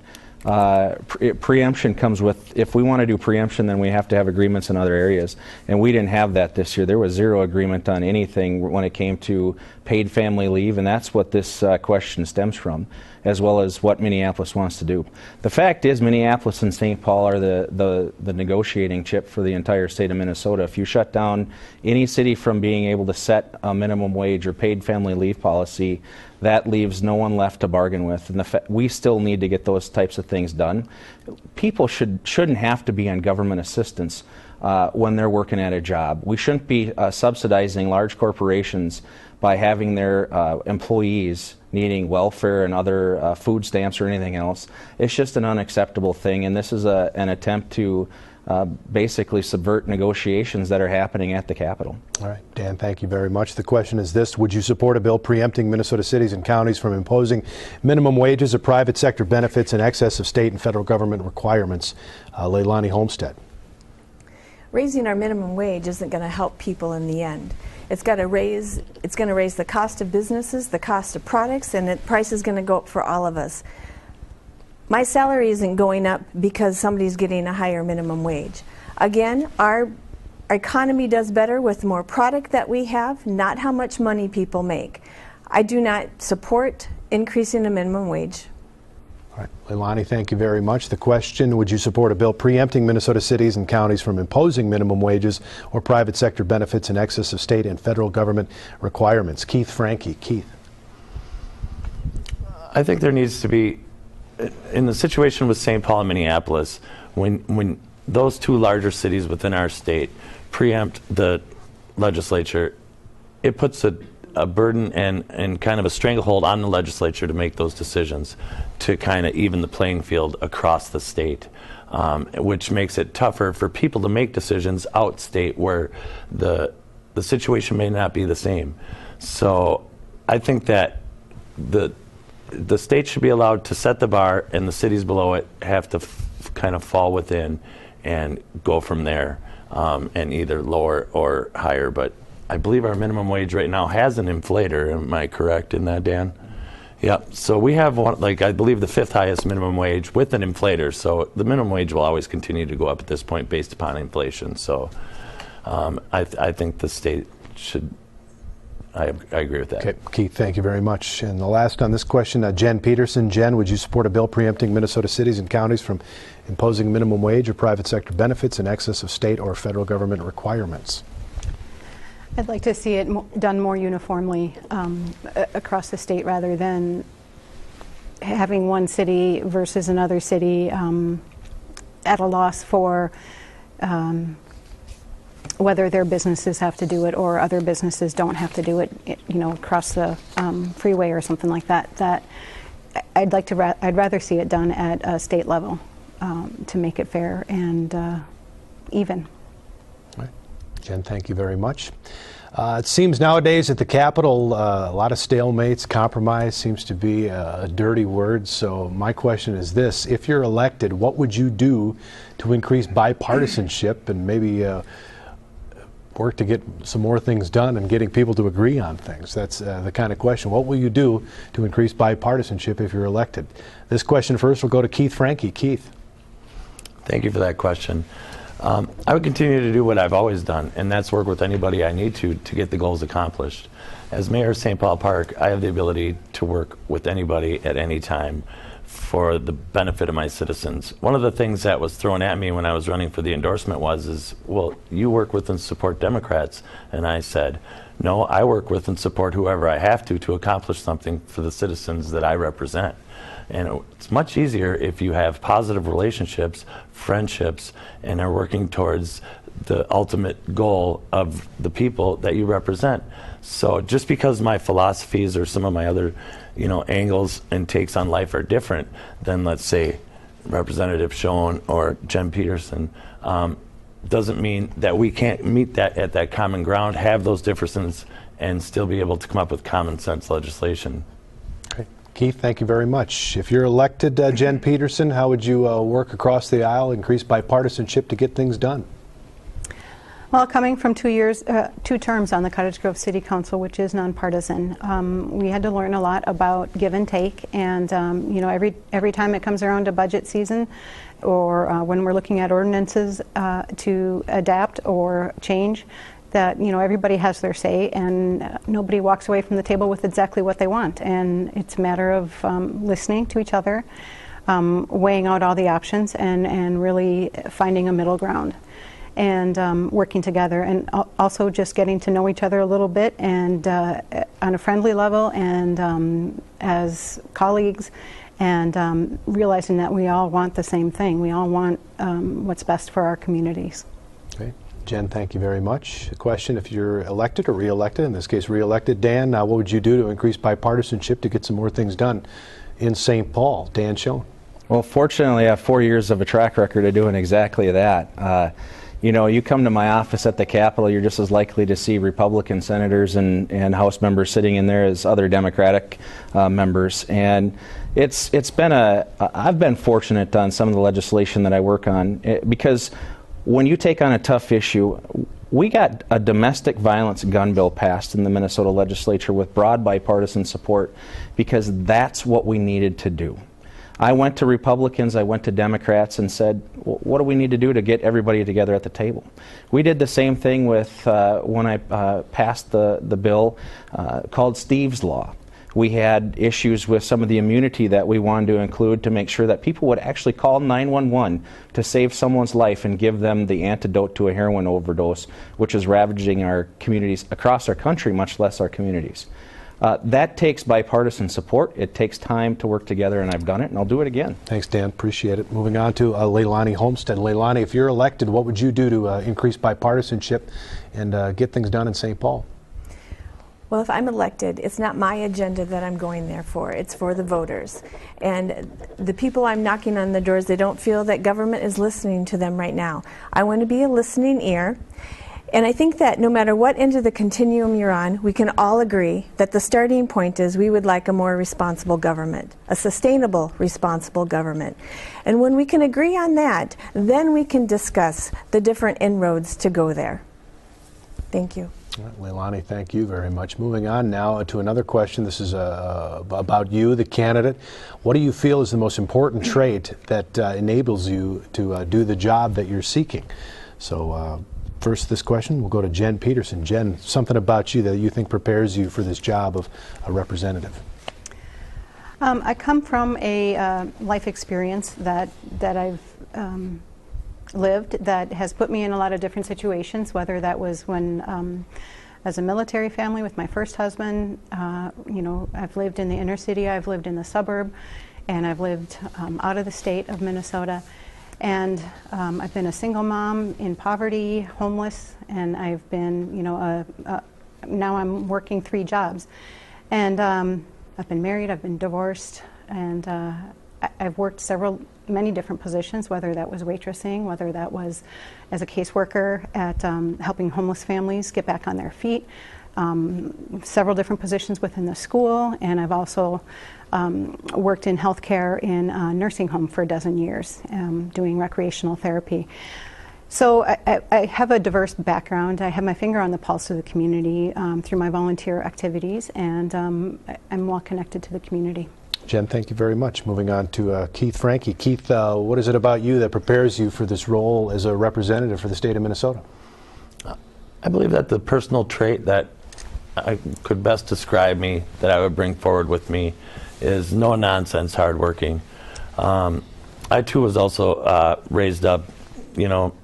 Preemption comes with, if we want to do preemption, then we have to have agreements in other areas. And we didn't have that this year. There was zero agreement on anything when it came to paid family leave, and that's what this question stems from, as well as what Minneapolis wants to do. The fact is, Minneapolis and St. Paul are the negotiating chip for the entire state of Minnesota. If you shut down any city from being able to set a minimum wage or paid family leave policy, that leaves no one left to bargain with. And we still need to get those types of things done. People shouldn't have to be on government assistance when they're working at a job. We shouldn't be subsidizing large corporations by having their employees needing welfare and other food stamps or anything else. It's just an unacceptable thing, and this is an attempt to basically subvert negotiations that are happening at the Capitol. All right, Dan, thank you very much. The question is this: would you support a bill preempting Minnesota cities and counties from imposing minimum wages or private sector benefits in excess of state and federal government requirements? Leilani Homestead. Raising our minimum wage isn't going to help people in the end. It's going to raise the cost of businesses, the cost of products, and the price is going to go up for all of us. My salary isn't going up because somebody's getting a higher minimum wage. Again, our economy does better with more product that we have, not how much money people make. I do not support increasing the minimum wage. All right, Leilani, thank you very much. The question: would you support a bill preempting Minnesota cities and counties from imposing minimum wages or private sector benefits in excess of state and federal government requirements? Keith Franke. Keith. I think there needs to be, in the situation with St. Paul and Minneapolis, when those two larger cities within our state preempt the legislature, it puts a burden and kind of a stranglehold on the legislature to make those decisions to kind of even the playing field across the state, which makes it tougher for people to make decisions outstate where the situation may not be the same. So I think that the state should be allowed to set the bar, and the cities below it have to kind of fall within and go from there, and either lower or higher. But I believe our minimum wage right now has an inflator. Am I correct in that, Dan? Yep. So we have one, like I believe the 5th highest minimum wage with an inflator. So the minimum wage will always continue to go up at this point based upon inflation. So I think the state should. I agree with that. Okay, Keith, thank you very much. And the last on this question, Jen Peterson. Jen, would you support a bill preempting Minnesota cities and counties from imposing minimum wage or private sector benefits in excess of state or federal government requirements? I'd like to see it done more uniformly across the state rather than having one city versus another city at a loss for whether their businesses have to do it or other businesses don't have to do it, you know, across the freeway or something like that. That I'd rather see it done at a state level to make it fair and even. All right. Jen, thank you very much. It seems nowadays at the Capitol, a lot of stalemates, compromise seems to be a dirty word. So my question is this: if you're elected, what would you do to increase bipartisanship and maybe work to get some more things done and getting people to agree on things? That's the kind of question. What will you do to increase bipartisanship if you're elected? This question first will go to Keith Franke. Keith. Thank you for that question. I would continue to do what I've always done, and that's work with anybody I need to get the goals accomplished. As mayor of St. Paul Park, I have the ability to work with anybody at any time for the benefit of my citizens. One of the things that was thrown at me when I was running for the endorsement was, well, you work with and support Democrats. And I said, no, I work with and support whoever I have to accomplish something for the citizens that I represent. And it's much easier if you have positive relationships, friendships, and are working towards the ultimate goal of the people that you represent. So just because my philosophies or some of my other, angles and takes on life are different than, let's say, Representative Schoen or Jen Peterson, doesn't mean that we can't meet that at that common ground, have those differences, and still be able to come up with common sense legislation. Okay. Keith, thank you very much. If you're elected, Jen Peterson, how would you work across the aisle, increase bipartisanship to get things done? Well, coming from 2 terms on the Cottage Grove City Council, which is nonpartisan, we had to learn a lot about give and take. And every time it comes around to budget season, or when we're looking at ordinances to adapt or change, that everybody has their say, and nobody walks away from the table with exactly what they want. And it's a matter of listening to each other, weighing out all the options, and really finding a middle ground. And working together, and also just getting to know each other a little bit, and on a friendly level, and as colleagues, and realizing that we all want the same thing. We all want what's best for our communities. Okay. Jen, thank you very much. A question: if you're elected or re-elected, in this case re-elected, Dan, what would you do to increase bipartisanship to get some more things done in St. Paul? Dan Schoen. Well, fortunately, I have 4 years of a track record of doing exactly that. You come to my office at the Capitol, you're just as likely to see Republican senators and House members sitting in there as other Democratic members. And I've been fortunate on some of the legislation that I work on, because when you take on a tough issue, we got a domestic violence gun bill passed in the Minnesota legislature with broad bipartisan support, because that's what we needed to do. I went to Republicans, I went to Democrats and said, well, what do we need to do to get everybody together at the table? We did the same thing with when I passed the bill called Steve's Law. We had issues with some of the immunity that we wanted to include to make sure that people would actually call 911 to save someone's life and give them the antidote to a heroin overdose, which is ravaging our communities across our country, much less our communities. That takes bipartisan support. It takes time to work together, and I've done it, and I'll do it again. Thanks, Dan. Appreciate it. Moving on to Leilani Homestead. Leilani, if you're elected, what would you do to increase bipartisanship and get things done in St. Paul? Well, if I'm elected, it's not my agenda that I'm going there for. It's for the voters. And the people I'm knocking on the doors, they don't feel that government is listening to them right now. I want to be a listening ear. And I think that no matter what end of the continuum you're on, we can all agree that the starting point is we would like a more responsible government, a sustainable, responsible government. And when we can agree on that, then we can discuss the different inroads to go there. Thank you. All right, Leilani, thank you very much. Moving on now to another question. This is about you, the candidate. What do you feel is the most important trait that enables you to do the job that you're seeking? So first, this question, we'll go to Jen Peterson. Jen, something about you that you think prepares you for this job of a representative? I come from a life experience that I've lived that has put me in a lot of different situations, whether that was when as a military family with my first husband, you know, I've lived in the inner city, I've lived in the suburb, and I've lived out of the state of Minnesota. And I've been a single mom in poverty, homeless, and I've been, you know, now I'm working 3 jobs. And I've been married, I've been divorced, and I've worked many different positions, whether that was waitressing, whether that was as a caseworker at helping homeless families get back on their feet, several different positions within the school, and I've also worked in healthcare in a nursing home for a dozen years, doing recreational therapy. So I have a diverse background. I have my finger on the pulse of the community through my volunteer activities, and I'm well connected to the community. Jen, thank you very much. Moving on to Keith Franke. Keith, what is it about you that prepares you for this role as a representative for the state of Minnesota? I believe that the personal trait that I could best describe me, that I would bring forward with me, is no nonsense, hardworking. I too was also raised up, you know,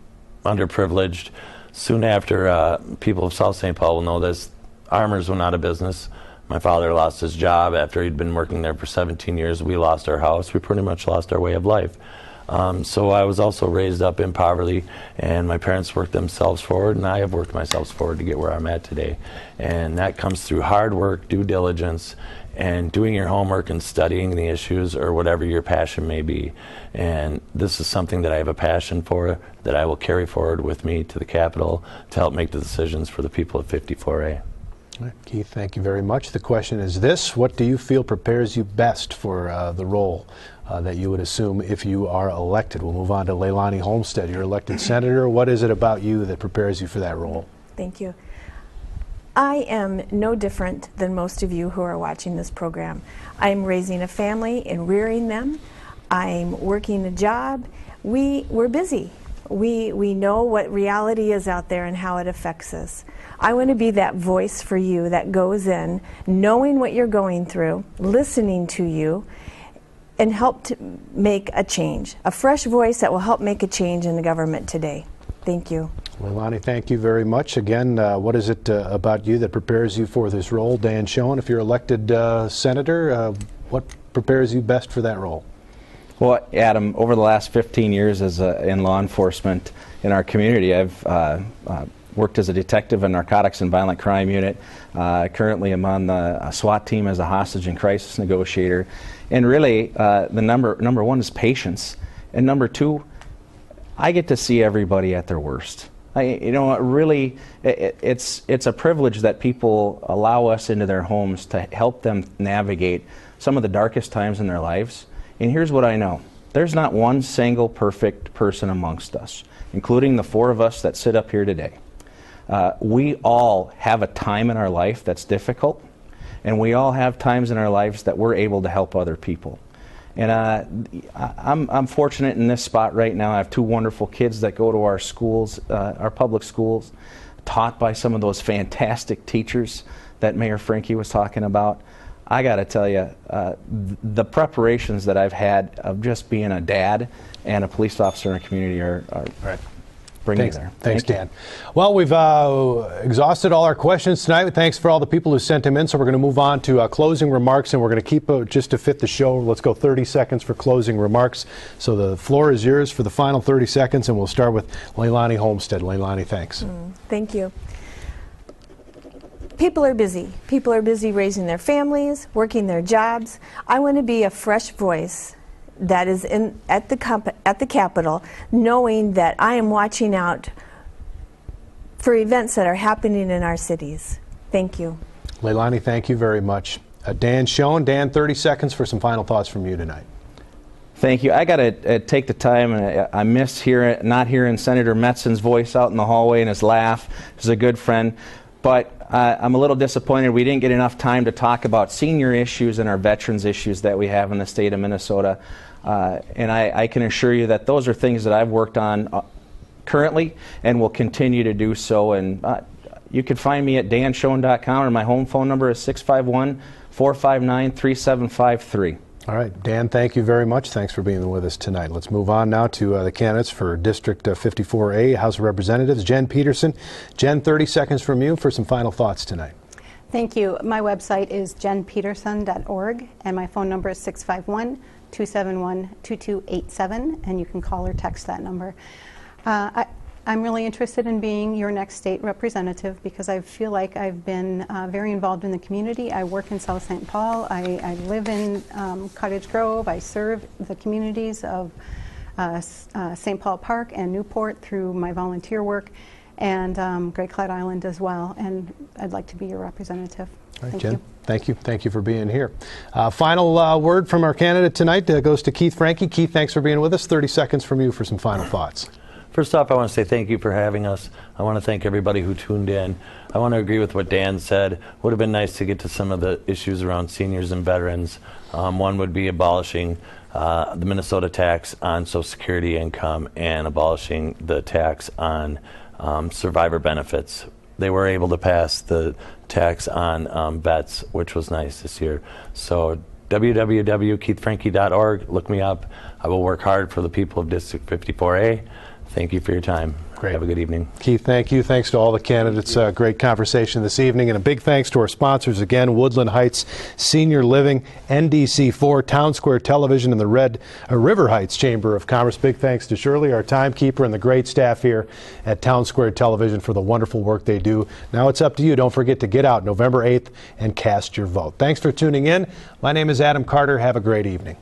underprivileged. Soon after, people of South St. Paul will know this, Armours went out of business. My father lost his job after he'd been working there for 17 years. We lost our house. We pretty much lost our way of life. So I was also raised up in poverty, and my parents worked themselves forward, and I have worked myself forward to get where I'm at today. And that comes through hard work, due diligence, and doing your homework and studying the issues or whatever your passion may be. And this is something that I have a passion for, that I will carry forward with me to the Capitol to help make the decisions for the people of 54A. All right, Keith, thank you very much. The question is this: what do you feel prepares you best for the role that you would assume if you are elected? We'll move on to Leilani Homestead. You're elected senator. What is it about you that prepares you for that role? Thank you. I am no different than most of you who are watching this program. I'm raising a family and rearing them. I'm working a job. We're busy. We know what reality is out there and how it affects us. I want to be that voice for you that goes in, knowing what you're going through, listening to you, and help to make a change. A fresh voice that will help make a change in the government today. Thank you. Leilani, thank you very much. Again, what is it about you that prepares you for this role? Dan Schoen, if you're elected senator, what prepares you best for that role? Well, Adam, over the last 15 years in law enforcement in our community, I've worked as a detective in narcotics and violent crime unit. Currently, I'm on the SWAT team as a hostage and crisis negotiator. And really, the number one is patience, and number two, I get to see everybody at their worst. Really, it's a privilege that people allow us into their homes to help them navigate some of the darkest times in their lives. And here's what I know. There's not one single perfect person amongst us, including the 4 of us that sit up here today. We all have a time in our life that's difficult, and we all have times in our lives that we're able to help other people. And I'm fortunate in this spot right now. I have 2 wonderful kids that go to our schools, our public schools, taught by some of those fantastic teachers that Mayor Franke was talking about. I got to tell you, the preparations that I've had of just being a dad and a police officer in our community are right. Bring Thanks, you there. Thanks, Dan. Well, we've exhausted all our questions tonight. Thanks for all the people who sent them in. So we're going to move on to closing remarks, and we're going to keep just to fit the show. Let's go 30 seconds for closing remarks. So the floor is yours for the final 30 seconds, and we'll start with Leilani Homestead. Leilani, thanks. Thank you. People are busy. People are busy raising their families, working their jobs. I want to be a fresh voice that is at the Capitol, knowing that I am watching out for events that are happening in our cities. Thank you. Leilani, thank you very much. Dan Schoen. Dan, 30 seconds for some final thoughts from you tonight. Thank you. I got to take the time, and I miss not hearing Senator Metzen's voice out in the hallway and his laugh. He's a good friend. But I'm a little disappointed we didn't get enough time to talk about senior issues and our veterans issues that we have in the state of Minnesota. And I can assure you that those are things that I've worked on currently and will continue to do so. And you can find me at danschoen.com, or my home phone number is 651-459-3753. All right, Dan, thank you very much. Thanks for being with us tonight. Let's move on now to the candidates for District 54A, House of Representatives. Jen Peterson. Jen, 30 seconds from you for some final thoughts tonight. Thank you. My website is jenpeterson.org, and my phone number is 651-271-2287, and you can call or text that number. I'm really interested in being your next state representative because I feel like I've been very involved in the community. I work in South St. Paul. I live in Cottage Grove. I serve the communities of St. Paul Park and Newport through my volunteer work, and Great Clyde Island as well. And I'd like to be your representative. All right, Thank Jen, you. thank you. Thank you for being here. Final word from our candidate tonight goes to Keith Franke. Keith, thanks for being with us. 30 seconds from you for some final thoughts. First off, I want to say thank you for having us. I want to thank everybody who tuned in. I want to agree with what Dan said. Would have been nice to get to some of the issues around seniors and veterans. One would be abolishing the Minnesota tax on Social Security income and abolishing the tax on survivor benefits. They were able to pass the tax on vets, which was nice this year. So www.keithfranke.org, look me up. I will work hard for the people of District 54A. Thank you for your time. Great. Have a good evening. Keith, thank you. Thanks to all the candidates. Great conversation this evening. And a big thanks to our sponsors again, Woodland Heights Senior Living, NDC4, Town Square Television, and the River Heights Chamber of Commerce. Big thanks to Shirley, our timekeeper, and the great staff here at Town Square Television for the wonderful work they do. Now it's up to you. Don't forget to get out November 8th and cast your vote. Thanks for tuning in. My name is Adam Carter. Have a great evening.